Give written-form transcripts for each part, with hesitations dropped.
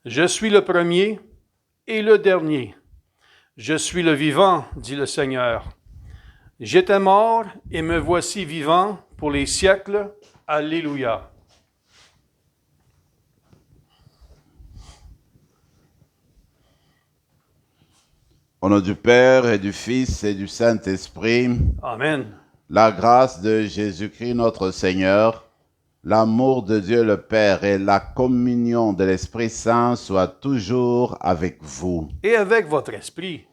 Je suis le premier et le dernier. Je suis le vivant, dit le Seigneur. J'étais mort et me voici vivant pour les siècles. Alléluia. Au nom du Père et du Fils et du Saint-Esprit, Amen. la grâce de Jésus-Christ notre Seigneur, l'amour de Dieu le Père et la communion de l'Esprit Saint soient toujours avec vous. Et avec votre esprit.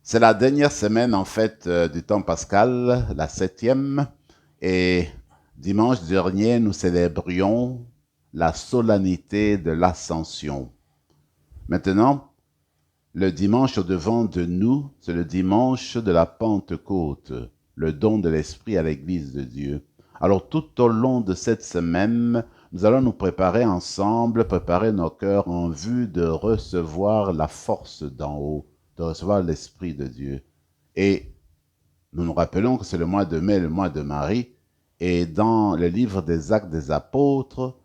C'est la dernière semaine en fait du temps pascal, la 7e, et dimanche dernier nous célébrions la solennité de l'Ascension. Maintenant, le dimanche au-devant de nous, c'est le dimanche de la Pentecôte, le don de l'Esprit à l'Église de Dieu. Alors tout au long de cette semaine, nous allons nous préparer ensemble, préparer nos cœurs en vue de recevoir la force d'en haut, de recevoir l'Esprit de Dieu. Et nous nous rappelons que c'est le mois de mai, le mois de Marie, et dans le livre des Actes des Apôtres,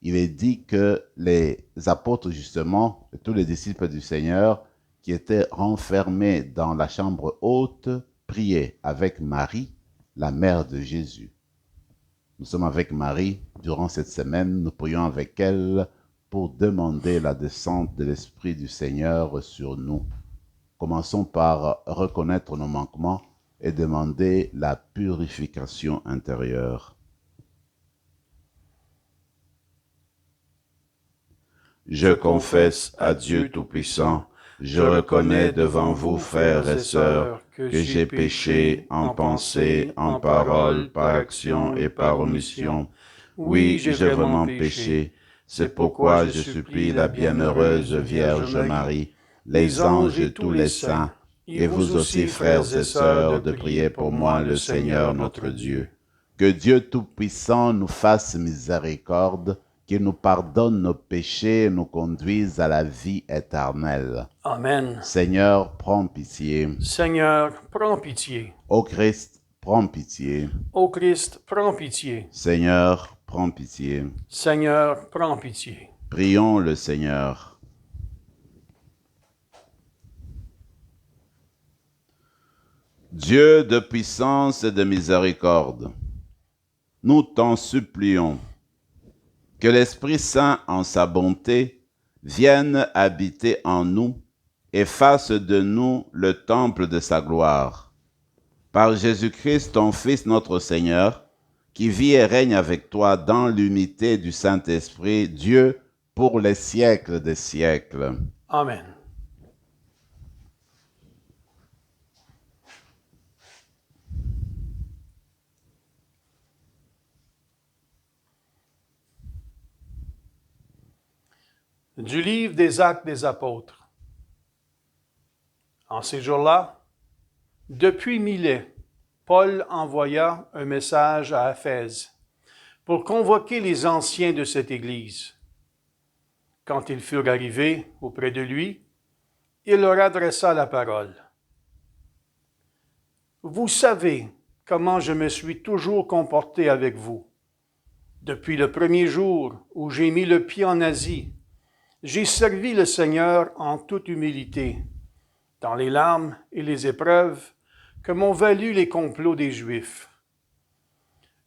il est dit que les apôtres, justement, tous les disciples du Seigneur, qui étaient renfermés dans la chambre haute, priaient avec Marie, la mère de Jésus. Nous sommes avec Marie durant cette semaine, nous prions avec elle pour demander la descente de l'Esprit du Seigneur sur nous. Commençons par reconnaître nos manquements et demander la purification intérieure. Je confesse à Dieu Tout-Puissant, je reconnais devant vous, frères et sœurs, que j'ai péché en pensée, en parole, par action et par omission. Oui, j'ai vraiment péché. C'est pourquoi je supplie la bienheureuse Vierge Marie, les anges et tous les saints, et vous aussi, frères et sœurs, de prier pour moi le Seigneur notre Dieu. Que Dieu Tout-Puissant nous fasse miséricorde, qu'il nous pardonne nos péchés et nous conduise à la vie éternelle. Amen. Seigneur, prends pitié. Seigneur, prends pitié. Ô Christ, prends pitié. Ô Christ, prends pitié. Seigneur, prends pitié. Seigneur, prends pitié. Prions le Seigneur. Dieu de puissance et de miséricorde, nous t'en supplions que l'Esprit Saint, en sa bonté, vienne habiter en nous et fasse de nous le temple de sa gloire. Par Jésus-Christ, ton Fils, notre Seigneur, qui vit et règne avec toi dans l'unité du Saint-Esprit, Dieu, pour les siècles des siècles. Amen. Du livre des Actes des Apôtres. En ces jours-là, depuis Milet, Paul envoya un message à Éphèse pour convoquer les anciens de cette Église. Quand ils furent arrivés auprès de lui, il leur adressa la parole. Vous savez comment je me suis toujours comporté avec vous. Depuis le premier jour où j'ai mis le pied en Asie, j'ai servi le Seigneur en toute humilité, dans les larmes et les épreuves que m'ont valu les complots des Juifs.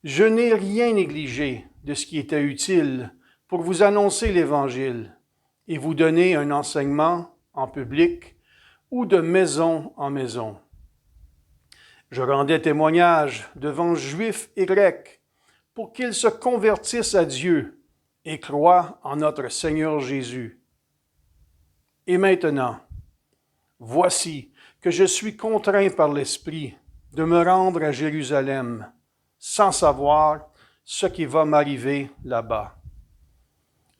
Je n'ai rien négligé de ce qui était utile pour vous annoncer l'Évangile et vous donner un enseignement en public ou de maison en maison. Je rendais témoignage devant Juifs et Grecs pour qu'ils se convertissent à Dieu et croient en notre Seigneur Jésus. Et maintenant, voici que je suis contraint par l'Esprit de me rendre à Jérusalem, sans savoir ce qui va m'arriver là-bas.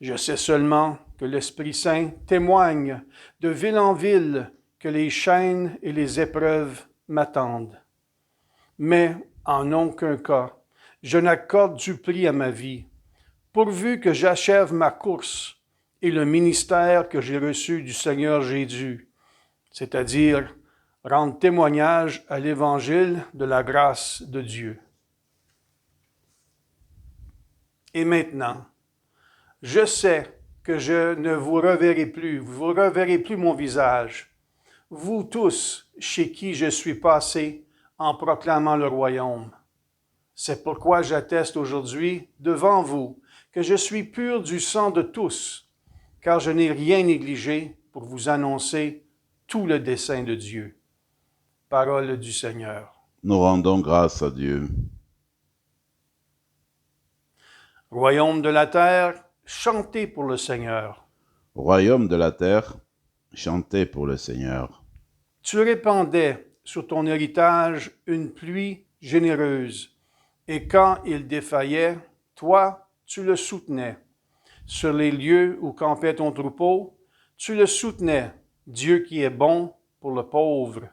Je sais seulement que l'Esprit Saint témoigne de ville en ville que les chaînes et les épreuves m'attendent. Mais en aucun cas, je n'accorde du prix à ma vie, pourvu que j'achève ma course et le ministère que j'ai reçu du Seigneur Jésus, c'est-à-dire rendre témoignage à l'Évangile de la grâce de Dieu. Et maintenant, je sais que je ne vous reverrai plus, vous ne reverrez plus mon visage. Vous tous, chez qui je suis passé en proclamant le royaume. C'est pourquoi j'atteste aujourd'hui devant vous que je suis pur du sang de tous, car je n'ai rien négligé pour vous annoncer tout le dessein de Dieu. Parole du Seigneur. Nous rendons grâce à Dieu. Royaume de la terre, chantez pour le Seigneur. Royaume de la terre, chantez pour le Seigneur. Tu répandais sur ton héritage une pluie généreuse, et quand il défaillait, toi, tu le soutenais. Sur les lieux où campait ton troupeau, tu le soutenais, Dieu qui est bon pour le pauvre.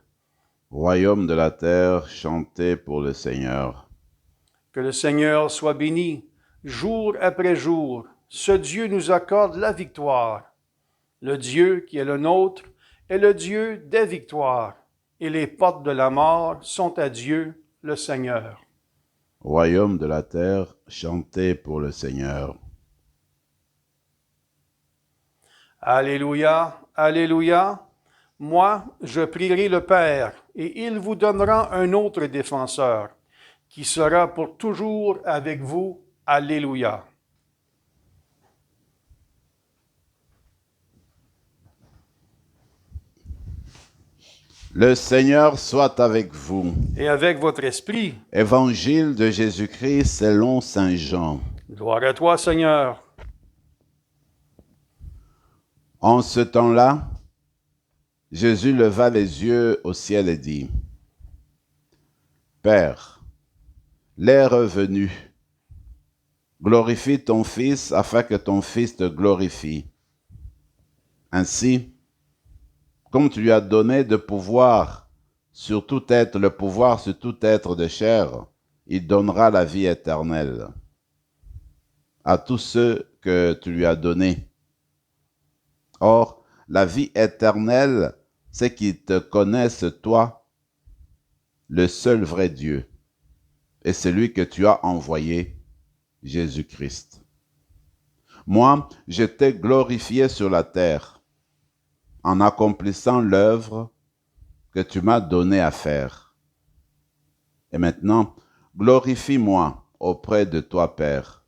Royaume de la terre, chantez pour le Seigneur. Que le Seigneur soit béni, jour après jour. Ce Dieu nous accorde la victoire. Le Dieu qui est le nôtre est le Dieu des victoires, et les portes de la mort sont à Dieu, le Seigneur. Royaume de la terre, chantez pour le Seigneur. Alléluia, Alléluia. Moi, je prierai le Père, et il vous donnera un autre défenseur, qui sera pour toujours avec vous. Alléluia. Le Seigneur soit avec vous. Et avec votre esprit. Évangile de Jésus-Christ selon saint Jean. Gloire à toi, Seigneur. En ce temps-là, Jésus leva les yeux au ciel et dit, « Père, l'heure est venue. Glorifie ton Fils afin que ton Fils te glorifie. Ainsi, comme tu lui as donné de pouvoir sur tout être, le pouvoir sur tout être de chair, il donnera la vie éternelle à tous ceux que tu lui as donnés. Or, la vie éternelle, c'est qu'ils te connaissent, toi, le seul vrai Dieu, et celui que tu as envoyé, Jésus-Christ. Moi, je t'ai glorifié sur la terre, en accomplissant l'œuvre que tu m'as donné à faire. Et maintenant, glorifie-moi auprès de toi, Père,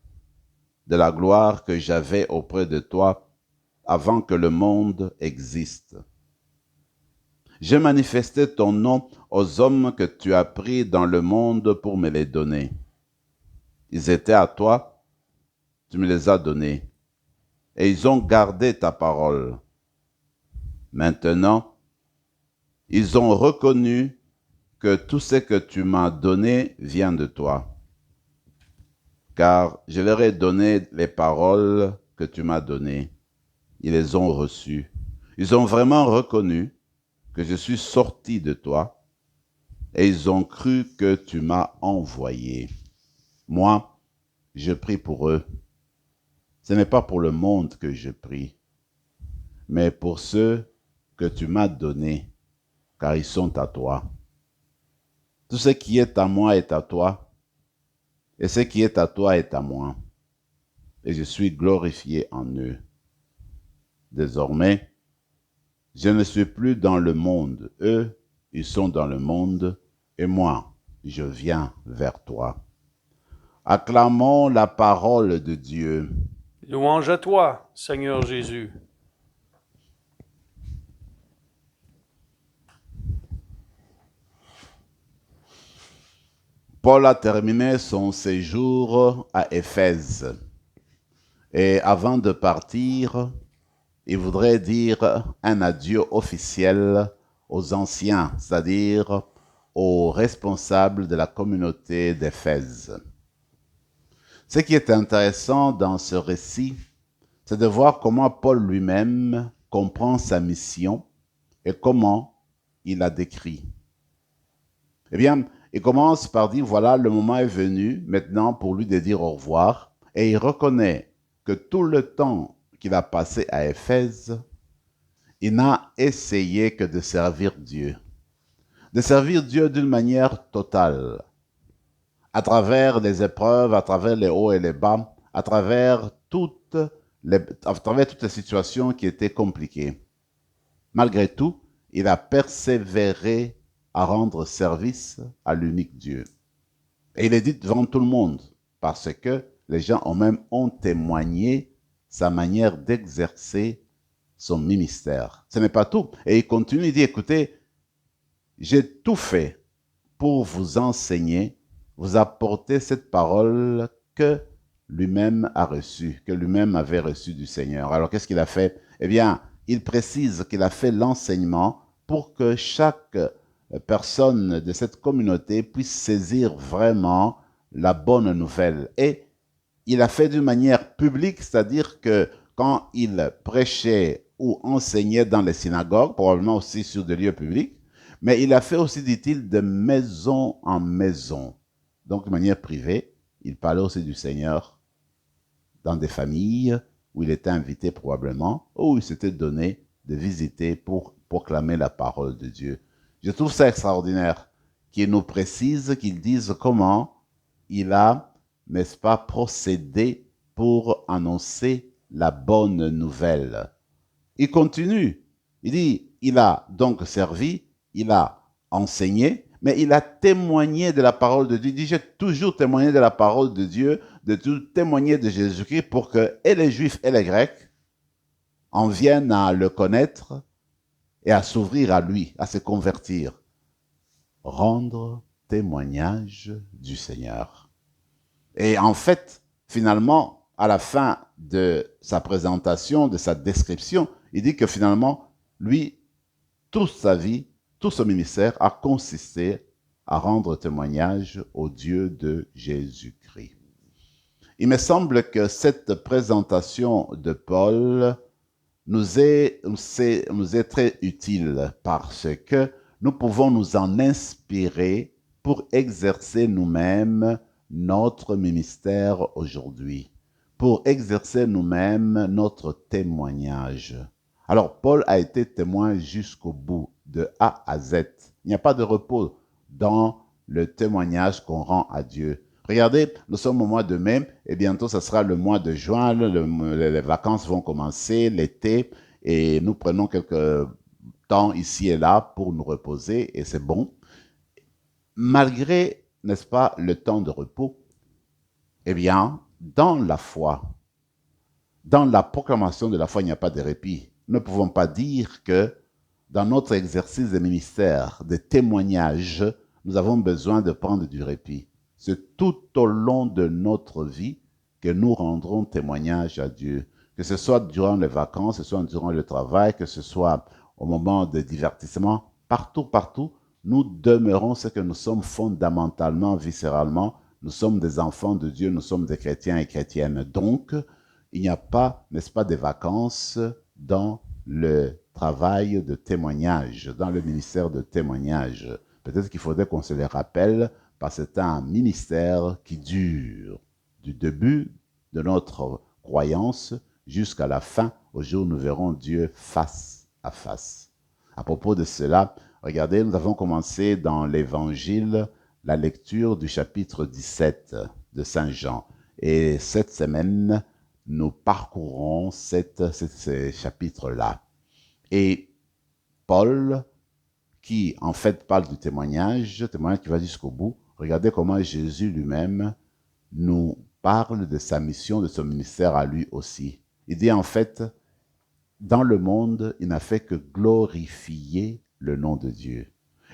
de la gloire que j'avais auprès de toi avant que le monde existe. J'ai manifesté ton nom aux hommes que tu as pris dans le monde pour me les donner. Ils étaient à toi, tu me les as donnés, et ils ont gardé ta parole. Maintenant, ils ont reconnu que tout ce que tu m'as donné vient de toi, car je leur ai donné les paroles que tu m'as données. Ils les ont reçues. Ils ont vraiment reconnu que je suis sorti de toi, et ils ont cru que tu m'as envoyé. Moi, je prie pour eux. Ce n'est pas pour le monde que je prie, mais pour ceux que tu m'as donnés, car ils sont à toi. Tout ce qui est à moi est à toi, et ce qui est à toi est à moi, et je suis glorifié en eux. Désormais, je ne suis plus dans le monde. Eux, ils sont dans le monde, et moi, je viens vers toi. Acclamons la parole de Dieu. Louange à toi, Seigneur Jésus. Paul a terminé son séjour à Éphèse. Et avant de partir, il voudrait dire un adieu officiel aux anciens, c'est-à-dire aux responsables de la communauté d'Éphèse. Ce qui est intéressant dans ce récit, c'est de voir comment Paul lui-même comprend sa mission et comment il la décrit. Eh bien, il commence par dire, voilà, le moment est venu maintenant pour lui de dire au revoir, et il reconnaît que tout le temps qu'il a passé à Éphèse, il n'a essayé que de servir Dieu d'une manière totale, à travers les épreuves, à travers les hauts et les bas, à travers toutes à travers toutes les situations qui étaient compliquées. Malgré tout, il a persévéré à rendre service à l'unique Dieu. Et il est dit devant tout le monde, parce que les gens ont témoigné sa manière d'exercer son ministère. Ce n'est pas tout. Et il continue, il dit, écoutez, j'ai tout fait pour vous enseigner, vous apporter cette parole que lui-même a reçue, que lui-même avait reçue du Seigneur. Alors qu'est-ce qu'il a fait? Eh bien, il précise qu'il a fait l'enseignement pour que chaque personne de cette communauté puisse saisir vraiment la bonne nouvelle. Et il a fait d'une manière publique, c'est-à-dire que quand il prêchait ou enseignait dans les synagogues, probablement aussi sur des lieux publics, mais il a fait aussi, dit-il, de maison en maison. Donc, de manière privée, il parlait aussi du Seigneur dans des familles où il était invité probablement, ou il s'était donné de visiter pour proclamer la parole de Dieu. Je trouve ça extraordinaire qu'il nous précise, qu'il dise comment il a, n'est-ce pas, procédé pour annoncer la bonne nouvelle. Il continue. Il dit, il a donc servi, il a enseigné, mais il a témoigné de la parole de Dieu. Il dit, j'ai toujours témoigné de la parole de Dieu, de tout témoigner de Jésus-Christ pour que et les Juifs et les Grecs en viennent à le connaître et à s'ouvrir à lui, à se convertir. Rendre témoignage du Seigneur. Et en fait, finalement, à la fin de sa présentation, de sa description, il dit que finalement, lui, toute sa vie, tout son ministère a consisté à rendre témoignage au Dieu de Jésus-Christ. Il me semble que cette présentation de Paul nous est très utile parce que nous pouvons nous en inspirer pour exercer nous-mêmes notre ministère aujourd'hui, pour exercer nous-mêmes notre témoignage. Alors, Paul a été témoin jusqu'au bout, de A à Z. Il n'y a pas de repos dans le témoignage qu'on rend à Dieu. Regardez, nous sommes au mois de mai et bientôt ce sera le mois de juin, les vacances vont commencer, l'été, et nous prenons quelques temps ici et là pour nous reposer et c'est bon. Malgré, n'est-ce pas, le temps de repos, eh bien, dans la foi, dans la proclamation de la foi, il n'y a pas de répit. Nous ne pouvons pas dire que dans notre exercice de ministère, de témoignage, nous avons besoin de prendre du répit. C'est tout au long de notre vie que nous rendrons témoignage à Dieu. Que ce soit durant les vacances, que ce soit durant le travail, que ce soit au moment de divertissement, partout, nous demeurons ce que nous sommes fondamentalement, viscéralement. Nous sommes des enfants de Dieu, nous sommes des chrétiens et chrétiennes. Donc, il n'y a pas, n'est-ce pas, des vacances dans le travail de témoignage, dans le ministère de témoignage. Peut-être qu'il faudrait qu'on se les rappelle, parce que c'est un ministère qui dure du début de notre croyance jusqu'à la fin, au jour où nous verrons Dieu face à face. À propos de cela, regardez, nous avons commencé dans l'Évangile la lecture du chapitre 17 de Saint Jean. Et cette semaine, nous parcourons ces chapitres-là. Et Paul, qui en fait parle du témoignage qui va jusqu'au bout, regardez comment Jésus lui-même nous parle de sa mission, de son ministère à lui aussi. Il dit en fait, dans le monde, il n'a fait que glorifier le nom de Dieu.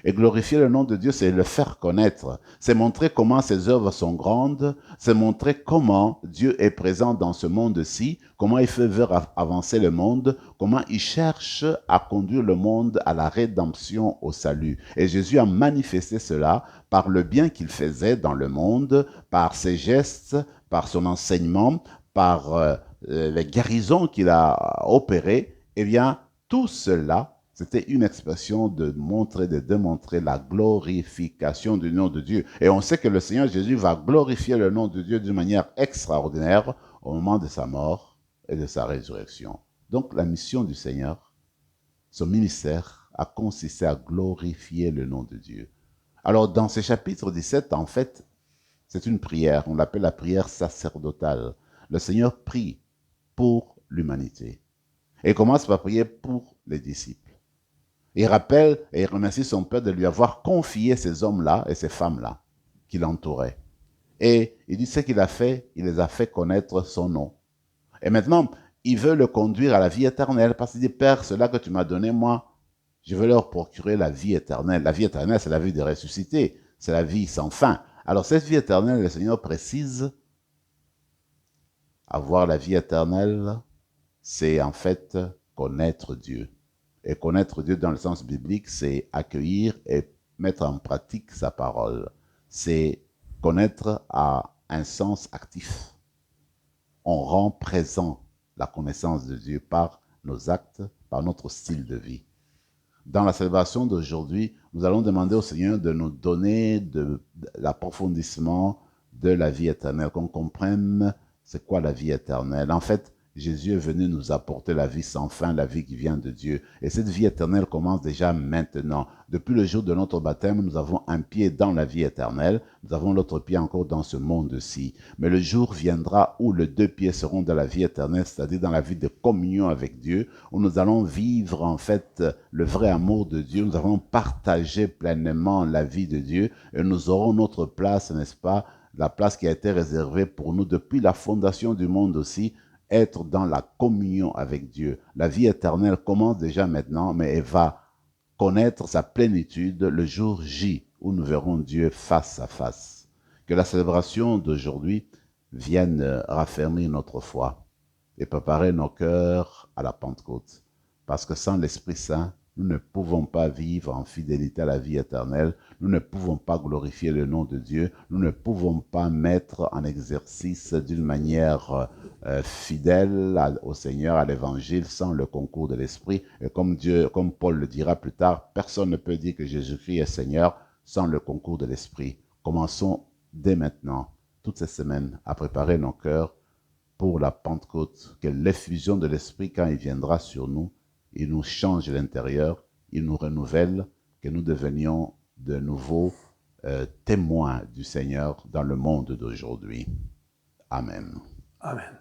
Et glorifier le nom de Dieu, c'est le faire connaître. C'est montrer comment ses œuvres sont grandes. C'est montrer comment Dieu est présent dans ce monde-ci, comment il fait avancer le monde, comment il cherche à conduire le monde à la rédemption, au salut. Et Jésus a manifesté cela par le bien qu'il faisait dans le monde, par ses gestes, par son enseignement, par les guérisons qu'il a opérées. Eh bien, tout cela, c'était une expression de démontrer la glorification du nom de Dieu. Et on sait que le Seigneur Jésus va glorifier le nom de Dieu d'une manière extraordinaire au moment de sa mort et de sa résurrection. Donc la mission du Seigneur, son ministère, a consisté à glorifier le nom de Dieu. Alors dans ce chapitre 17, en fait, c'est une prière, on l'appelle la prière sacerdotale. Le Seigneur prie pour l'humanité. Et il commence par prier pour les disciples. Il rappelle et il remercie son Père de lui avoir confié ces hommes-là et ces femmes-là qui l'entouraient. Et il dit ce qu'il a fait, il les a fait connaître son nom. Et maintenant, il veut le conduire à la vie éternelle parce qu'il dit, Père, cela que tu m'as donné, moi, je veux leur procurer la vie éternelle. La vie éternelle, c'est la vie des ressuscités. C'est la vie sans fin. Alors cette vie éternelle, le Seigneur précise, avoir la vie éternelle, c'est en fait connaître Dieu. Et connaître Dieu dans le sens biblique, c'est accueillir et mettre en pratique sa parole. C'est connaître à un sens actif. On rend présent la connaissance de Dieu par nos actes, par notre style de vie. Dans la célébration d'aujourd'hui, nous allons demander au Seigneur de nous donner de l'approfondissement de la vie éternelle, qu'on comprenne c'est quoi la vie éternelle. En fait, Jésus est venu nous apporter la vie sans fin, la vie qui vient de Dieu. Et cette vie éternelle commence déjà maintenant. Depuis le jour de notre baptême, nous avons un pied dans la vie éternelle. Nous avons l'autre pied encore dans ce monde-ci. Mais le jour viendra où les deux pieds seront dans la vie éternelle, c'est-à-dire dans la vie de communion avec Dieu, où nous allons vivre en fait le vrai amour de Dieu. Nous allons partager pleinement la vie de Dieu et nous aurons notre place, n'est-ce pas? La place qui a été réservée pour nous depuis la fondation du monde aussi, être dans la communion avec Dieu. La vie éternelle commence déjà maintenant, mais elle va connaître sa plénitude le jour J, où nous verrons Dieu face à face. Que la célébration d'aujourd'hui vienne raffermir notre foi et préparer nos cœurs à la Pentecôte. Parce que sans l'Esprit Saint, nous ne pouvons pas vivre en fidélité à la vie éternelle, nous ne pouvons pas glorifier le nom de Dieu, nous ne pouvons pas mettre en exercice d'une manière fidèle au Seigneur, à l'Évangile, sans le concours de l'Esprit. Et comme Paul le dira plus tard, personne ne peut dire que Jésus-Christ est Seigneur sans le concours de l'Esprit. Commençons dès maintenant, toutes ces semaines, à préparer nos cœurs pour la Pentecôte, que l'effusion de l'Esprit, quand il viendra sur nous, il nous change l'intérieur, il nous renouvelle, que nous devenions de nouveaux témoins du Seigneur dans le monde d'aujourd'hui. Amen. Amen.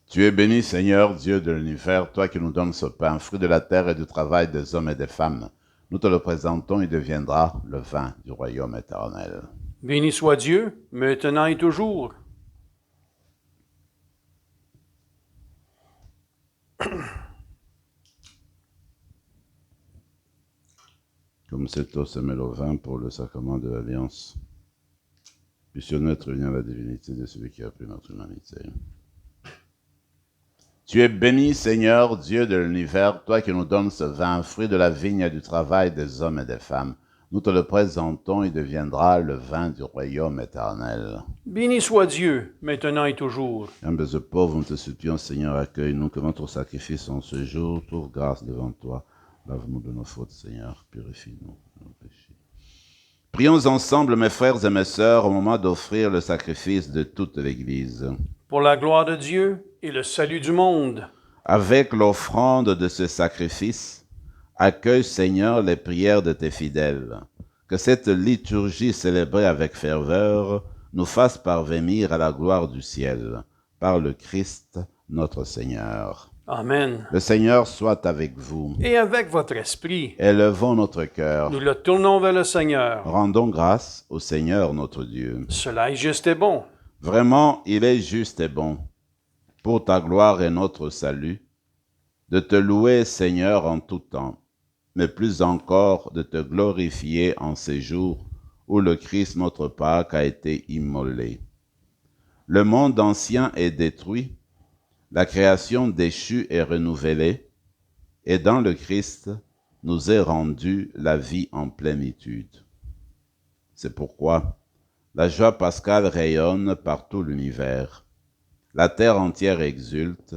Tu es béni, Seigneur, Dieu de l'univers, toi qui nous donnes ce pain, fruit de la terre et du travail des hommes et des femmes. Nous te le présentons, il deviendra le vin du royaume éternel. Béni soit Dieu, maintenant et toujours. Comme cette eau se mêle au vin pour le sacrement de l'Alliance, puissions-nous être unis à la divinité de celui qui a pris notre humanité. Tu es béni, Seigneur, Dieu de l'univers, toi qui nous donnes ce vin, fruit de la vigne et du travail des hommes et des femmes. Nous te le présentons, il deviendra le vin du royaume éternel. Béni soit Dieu, maintenant et toujours. Humbles et pauvres, nous te supplions, Seigneur, accueille-nous, que notre sacrifice en ce jour trouve grâce devant toi. Lave-nous de nos fautes, Seigneur, purifie-nous de nos péchés. Prions ensemble, mes frères et mes sœurs, au moment d'offrir le sacrifice de toute l'Église. Pour la gloire de Dieu et le salut du monde. Avec l'offrande de ce sacrifice, accueille, Seigneur, les prières de tes fidèles. Que cette liturgie célébrée avec ferveur nous fasse parvenir à la gloire du ciel, par le Christ notre Seigneur. Amen. Le Seigneur soit avec vous. Et avec votre esprit, Élevons notre cœur. nous le tournons vers le Seigneur. Rendons grâce au Seigneur notre Dieu. Cela est juste et bon. Vraiment, il est juste et bon, pour ta gloire et notre salut, de te louer, Seigneur, en tout temps, mais plus encore de te glorifier en ces jours où le Christ, notre Pâque, a été immolé. Le monde ancien est détruit, la création déchue est renouvelée, et dans le Christ nous est rendue la vie en plénitude. C'est pourquoi la joie pascale rayonne par tout l'univers. La terre entière exulte,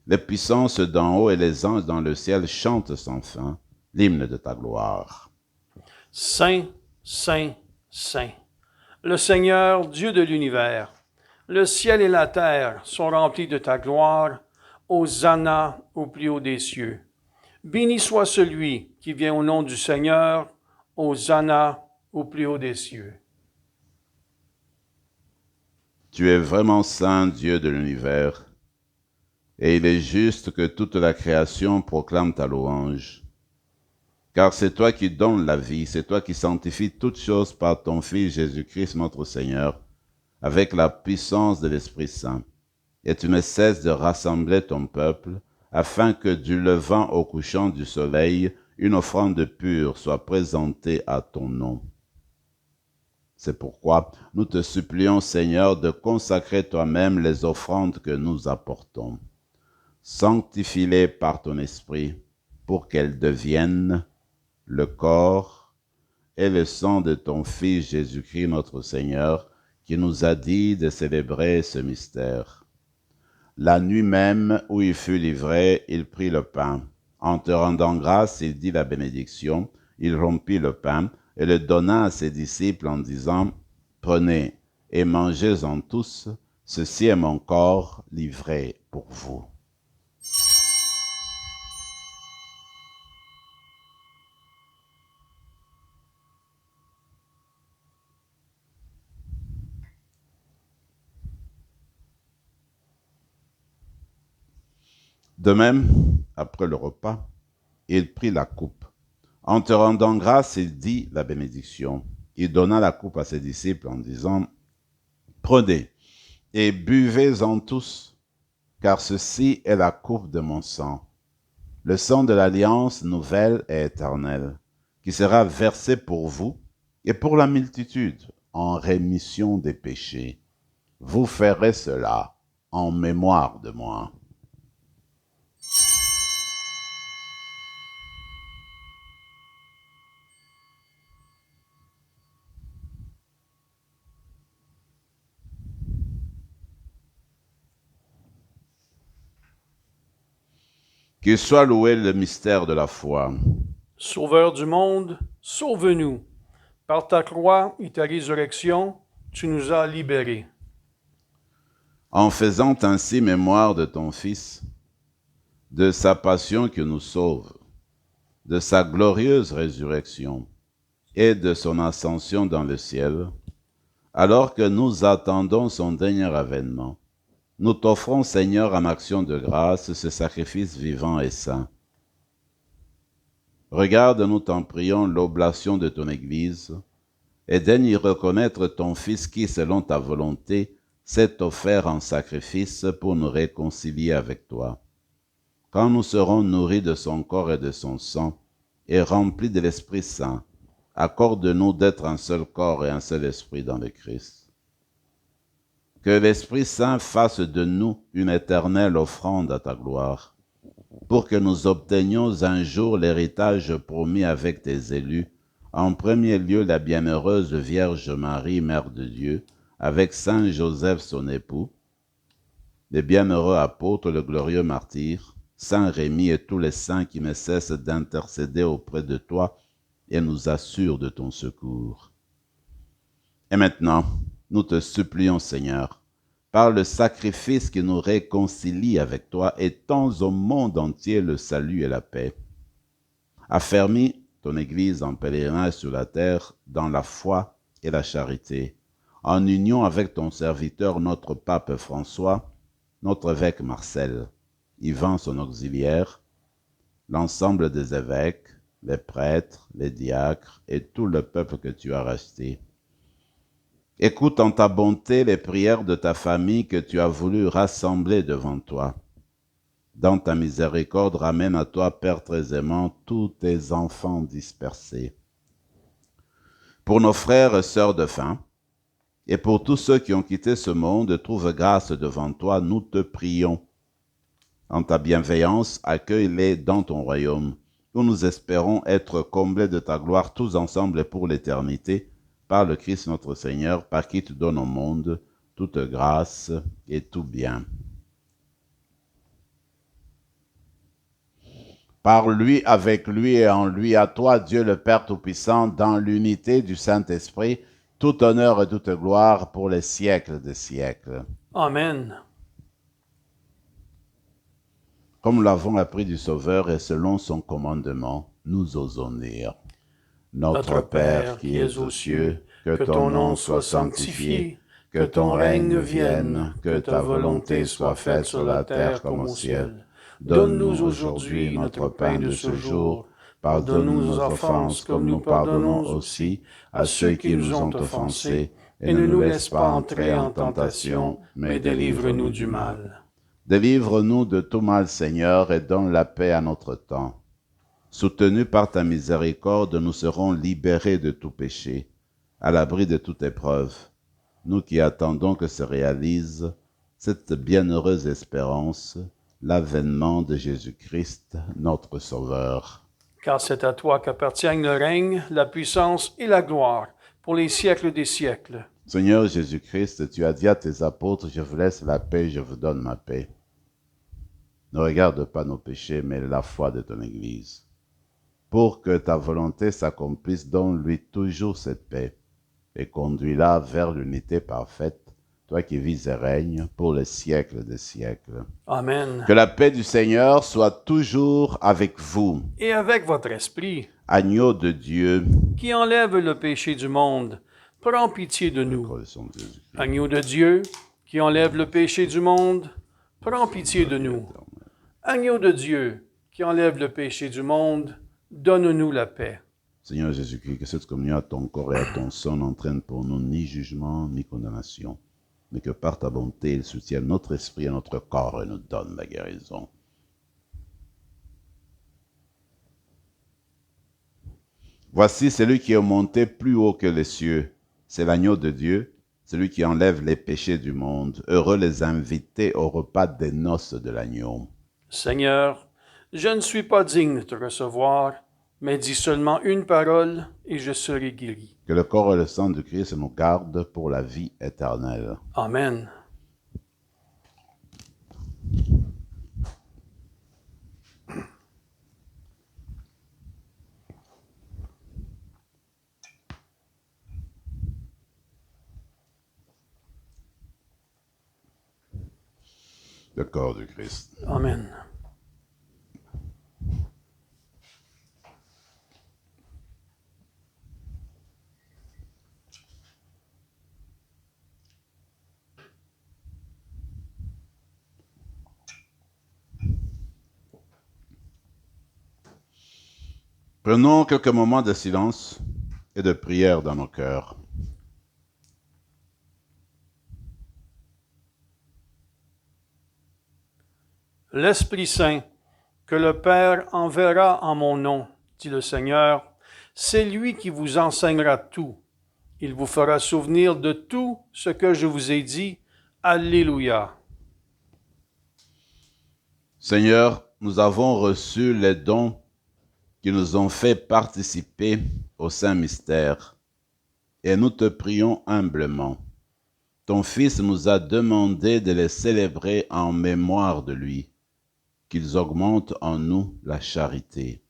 les puissances d'en haut et les anges dans le ciel chantent sans fin l'hymne de ta gloire. Saint, Saint, Saint, le Seigneur, Dieu de l'univers, Le ciel et la terre sont remplis de ta gloire. Hosanna au plus haut des cieux. Béni soit celui qui vient au nom du Seigneur. Hosanna au plus haut des cieux. Tu es vraiment saint, Dieu de l'univers, et il est juste que toute la création proclame ta louange. Car c'est toi qui donnes la vie, c'est toi qui sanctifies toutes choses par ton Fils Jésus-Christ notre Seigneur, avec la puissance de l'Esprit Saint. Et tu ne cesses de rassembler ton peuple, afin que du levant au couchant du soleil, une offrande pure soit présentée à ton nom. C'est pourquoi nous te supplions, Seigneur, de consacrer toi-même les offrandes que nous apportons. Sanctifie-les par ton esprit, pour qu'elles deviennent le corps et le sang de ton Fils Jésus-Christ notre Seigneur, qui nous a dit de célébrer ce mystère. La nuit même où il fut livré, il prit le pain. En te rendant grâce, il dit la bénédiction, il rompit le pain et le donna à ses disciples en disant, « Prenez et mangez-en tous, ceci est mon corps livré pour vous. » De même, après le repas, il prit la coupe. En te rendant grâce, il dit la bénédiction. Il donna la coupe à ses disciples en disant, « Prenez et buvez-en tous, car ceci est la coupe de mon sang, le sang de l'alliance nouvelle et éternelle, qui sera versé pour vous et pour la multitude en rémission des péchés. Vous ferez cela en mémoire de moi. » Qu'il soit loué le mystère de la foi. Sauveur du monde, sauve-nous. Par ta croix et ta résurrection, tu nous as libérés. En faisant ainsi mémoire de ton Fils, de sa passion qui nous sauve, de sa glorieuse résurrection et de son ascension dans le ciel, alors que nous attendons son dernier avènement, nous t'offrons, Seigneur, en action de grâce, ce sacrifice vivant et saint. Regarde, nous t'en prions, l'oblation de ton Église, et daigne y reconnaître ton Fils qui, selon ta volonté, s'est offert en sacrifice pour nous réconcilier avec toi. Quand nous serons nourris de son corps et de son sang, et remplis de l'Esprit Saint, accorde-nous d'être un seul corps et un seul esprit dans le Christ. Que l'Esprit Saint fasse de nous une éternelle offrande à ta gloire, pour que nous obtenions un jour l'héritage promis avec tes élus, en premier lieu la bienheureuse Vierge Marie, Mère de Dieu, avec Saint Joseph son époux, les bienheureux apôtres, le glorieux martyr, Saint Rémy et tous les saints qui ne cessent d'intercéder auprès de toi et nous assurent de ton secours. Et maintenant, nous te supplions, Seigneur, par le sacrifice qui nous réconcilie avec toi, étends au monde entier le salut et la paix. Affermis ton Église en pèlerinage sur la terre dans la foi et la charité, en union avec ton serviteur, notre pape François, notre évêque Marcel, Yvan son auxiliaire, l'ensemble des évêques, les prêtres, les diacres et tout le peuple que tu as racheté. Écoute en ta bonté les prières de ta famille que tu as voulu rassembler devant toi. Dans ta miséricorde, ramène à toi, Père très aimant, tous tes enfants dispersés. Pour nos frères et sœurs de faim, et pour tous ceux qui ont quitté ce monde, trouve grâce devant toi, nous te prions. En ta bienveillance, accueille-les dans ton royaume, où nous espérons être comblés de ta gloire tous ensemble et pour l'éternité, par le Christ notre Seigneur, par qui tu donnes au monde toute grâce et tout bien. Par lui, avec lui et en lui, à toi, Dieu le Père Tout-Puissant, dans l'unité du Saint-Esprit, tout honneur et toute gloire pour les siècles des siècles. Amen. Comme nous l'avons appris du Sauveur et selon son commandement, nous osons dire. Notre Père qui es aux cieux, que ton nom soit sanctifié, que ton règne vienne, que ta volonté soit faite sur la terre comme au ciel. Donne-nous aujourd'hui notre pain de ce jour. Pardonne-nous nos offenses comme nous pardonnons aussi à ceux qui nous ont offensés. Et ne nous laisse pas entrer en tentation, mais délivre-nous du mal. Délivre-nous de tout mal, Seigneur, et donne la paix à notre temps. Soutenus par ta miséricorde, nous serons libérés de tout péché, à l'abri de toute épreuve. Nous qui attendons que se réalise cette bienheureuse espérance, l'avènement de Jésus-Christ, notre Sauveur. Car c'est à toi qu'appartiennent le règne, la puissance et la gloire, pour les siècles des siècles. Seigneur Jésus-Christ, tu as dit à tes apôtres, je vous laisse la paix, je vous donne ma paix. Ne regarde pas nos péchés, mais la foi de ton Église. Pour que ta volonté s'accomplisse, donne-lui toujours cette paix et conduis-la vers l'unité parfaite, toi qui vis et règnes pour les siècles des siècles. Amen. Que la paix du Seigneur soit toujours avec vous. Et avec votre esprit, Agneau de Dieu, qui enlève le péché du monde, prends pitié de nous. Agneau de Dieu, qui enlève le péché du monde, prends pitié de nous. Agneau de Dieu, qui enlève le péché du monde, donne-nous la paix. Seigneur Jésus-Christ, que cette communion à ton corps et à ton sang n'entraîne pour nous ni jugement ni condamnation, mais que par ta bonté, il soutienne notre esprit et notre corps et nous donne la guérison. Voici celui qui est monté plus haut que les cieux. C'est l'agneau de Dieu, celui qui enlève les péchés du monde. Heureux les invités au repas des noces de l'agneau. Seigneur, je ne suis pas digne de te recevoir, mais dis seulement une parole et je serai guéri. Que le corps et le sang de Christ nous gardent pour la vie éternelle. Amen. Le corps de Christ. Amen. Prenons quelques moments de silence et de prière dans nos cœurs. L'Esprit Saint, que le Père enverra en mon nom, dit le Seigneur, c'est lui qui vous enseignera tout. Il vous fera souvenir de tout ce que je vous ai dit. Alléluia. Seigneur, nous avons reçu les dons qui nous ont fait participer au Saint Mystère, et nous te prions humblement. Ton Fils nous a demandé de les célébrer en mémoire de lui, qu'ils augmentent en nous la charité.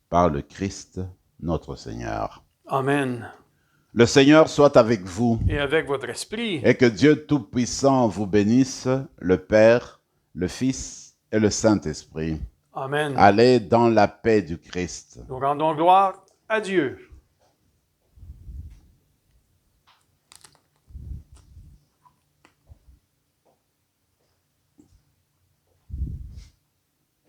Par le Christ, notre Seigneur. Amen. Le Seigneur soit avec vous, Et avec votre esprit. et que Dieu Tout-Puissant vous bénisse, le Père, le Fils et le Saint-Esprit. Amen. Allez dans la paix du Christ. Nous rendons gloire à Dieu.